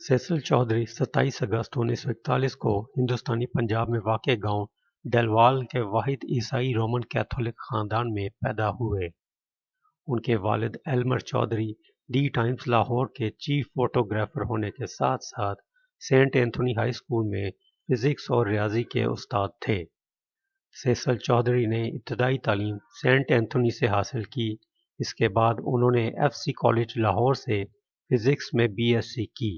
फैसल चौधरी 27 अगस्त 1941 को हिंदुस्तानी पंजाब में वाक़ गांव डेलवाल के वाहिद ईसाई रोमन कैथोलिक ख़ानदान में पैदा हुए। उनके वालिद एल्मर चौधरी दी टाइम्स लाहौर के चीफ फोटोग्राफर होने के साथ साथ सेंट एंथोनी हाई स्कूल में फ़िज़िक्स और रियाजी के उस्ताद थे। फैसल चौधरी ने इब्तदाई तालीम सेंट एंथोनी से हासिल की। इसके बाद उन्होंने एफसी कॉलेज लाहौर से फ़िज़िक्स में बीएससी की।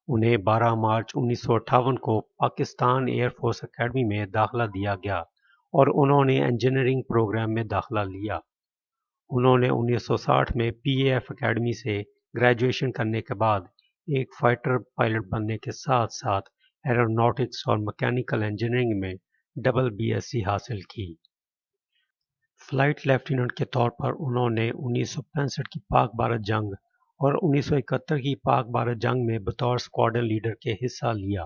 उन्हें 12 मार्च 1958 को पाकिस्तान एयर फोर्स एकेडमी में दाखिला दिया गया और उन्होंने इंजीनियरिंग प्रोग्राम में दाखिला लिया। उन्होंने 1960 में पीएएफ एकेडमी से ग्रेजुएशन करने के बाद एक फाइटर पायलट बनने के साथ साथ एरोनॉटिक्स और मैकेनिकल इंजीनियरिंग में डबल बीएससी हासिल की। फ्लाइट लेफ्टिनेंट के तौर पर उन्होंने 1965 की पाक भारत जंग और 1971 की पाक भारत जंग में बतौर स्क्वाड्रन लीडर के हिस्सा लिया।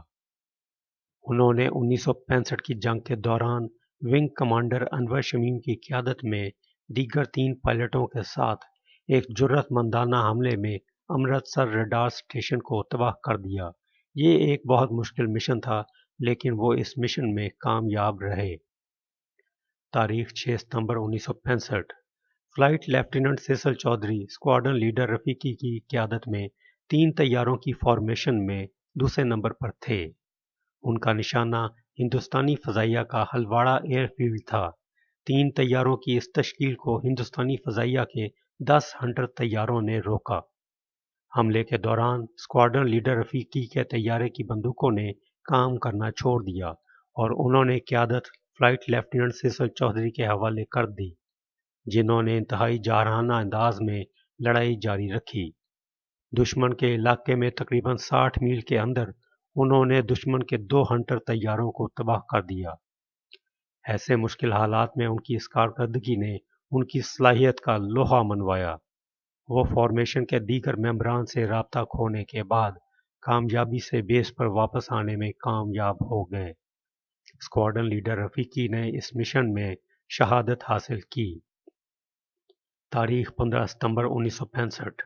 उन्होंने 1965 की जंग के दौरान विंग कमांडर अनवर शमीम की क़यादत में दीगर 3 पायलटों के साथ एक जुर्रतमंदाना हमले में अमृतसर रडार स्टेशन को तबाह कर दिया। ये एक बहुत मुश्किल मिशन था, लेकिन वो इस मिशन में कामयाब रहे। तारीख 6 सितंबर 1965। Flight lieutenant Faisal Chaudhry squadron leader Rafiqui की क़यादत में 3 तैयारों की फॉर्मेशन में दूसरे नंबर पर थे। उनका निशाना हिंदुस्तानी फ़ज़ाइया का हलवाड़ा एयरफील्ड था। 3 तैयारों की इस तश्कील को हिंदुस्तानी फ़ज़ाइया के 10 हंटर तैयारों ने रोका। हमले के दौरान स्क्वाड्रन लीडर रफ़ीकी के तैयारे की बंदूकों ने काम करना छोड़ दिया और उन्होंने क़यादत फ्लाइट लेफ्टिनेंट फैसल चौधरी के हवाले कर दी, जिन्होंने इंतहाई जारहाना अंदाज में लड़ाई जारी रखी। दुश्मन के इलाके में तकरीबन 60 मील के अंदर उन्होंने दुश्मन के 2 हंटर तैयारों को तबाह कर दिया। ऐसे मुश्किल हालात में उनकी इस कारकर्दगी ने उनकी सलाहियत का लोहा मनवाया। वो फॉर्मेशन के दीगर मेंबरान से राब्ता खोने के बाद कामयाबी से बेस पर वापस आने में कामयाब हो गए। स्क्वाड्रन लीडर रफ़ीकी ने इस मिशन में शहादत हासिल की। तारीख 15 सितंबर 1965।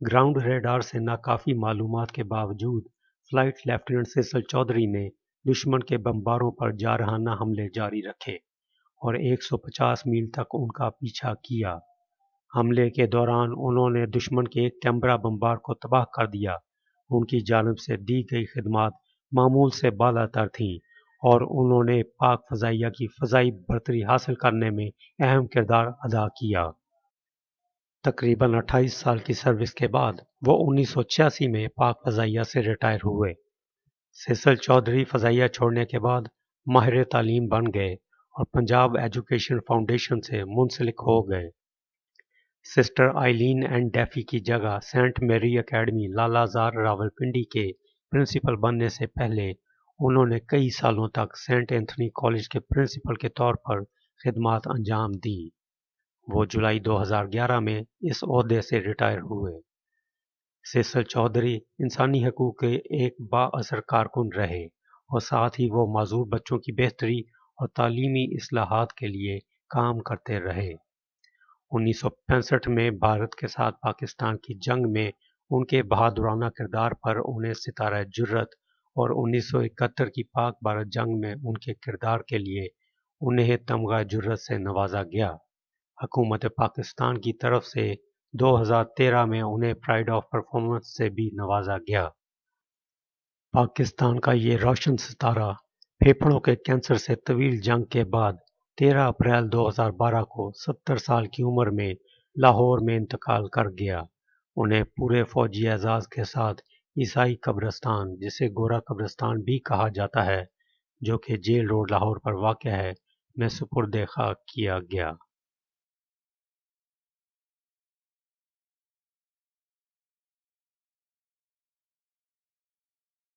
ग्राउंड रेडार से नाकाफ़ी मालूमात के बावजूद फ्लाइट लेफ्टिनेंट फैसल चौधरी ने दुश्मन के बमबारों पर जारहाना हमले जारी रखे और 150 मील तक उनका पीछा किया। हमले के दौरान उन्होंने दुश्मन के एक कैमरा बमबार को तबाह कर दिया। उनकी जानिब से दी गई खिदमात मामूल से बालातर थीं और उन्होंने पाक फ़ज़ाइया की फ़ज़ाई बरतरी हासिल करने में अहम किरदार अदा किया। तकरीबन 28 साल की सर्विस के बाद वो 1986 में पाक फ़ज़ाइया से रिटायर हुए। फैसल चौधरी फ़ज़ाइया छोड़ने के बाद माहिर तालीम बन गए और पंजाब एजुकेशन फाउंडेशन से मुंसलिक हो गए। सिस्टर आइलीन एंड डैफ़ी की जगह सेंट मैरी एकेडमी लालाज़ार रावलपिंडी के प्रिंसिपल बनने से पहले उन्होंने कई सालों तक सेंट एंथनी कॉलेज के प्रिंसिपल के तौर पर खिदमात अंजाम दी। वो जुलाई 2011 में इस ओहदे से रिटायर हुए। फैसल चौधरी इंसानी हकूक़ के एक बाअसर कारकुन रहे और साथ ही वो माज़ूर बच्चों की बेहतरी और तालीमी इस्लाहात के लिए काम करते रहे। 1965 में भारत के साथ पाकिस्तान की जंग में उनके बहादुराना किरदार पर उन्हें सितारा जुर्रत और 1971 की पाक भारत जंग में उनके किरदार के लिए उन्हें तमगा जुर्रत से नवाजा गया। हुकूमत पाकिस्तान की तरफ से 2013 में उन्हें प्राइड ऑफ परफॉर्मेंस से भी नवाजा गया। पाकिस्तान का ये रोशन सितारा फेफड़ों के कैंसर से तवील जंग के बाद 13 अप्रैल 2012 को 70 साल की उम्र में लाहौर में इंतकाल कर गया। उन्हें पूरे फौजी एजाज़ के साथ ईसाई कब्रिस्तान, जिसे गोरा कब्रिस्तान भी कहा जाता है, जो कि जेल रोड लाहौर पर वाक़ है, में सुपुर्द खाक किया गया।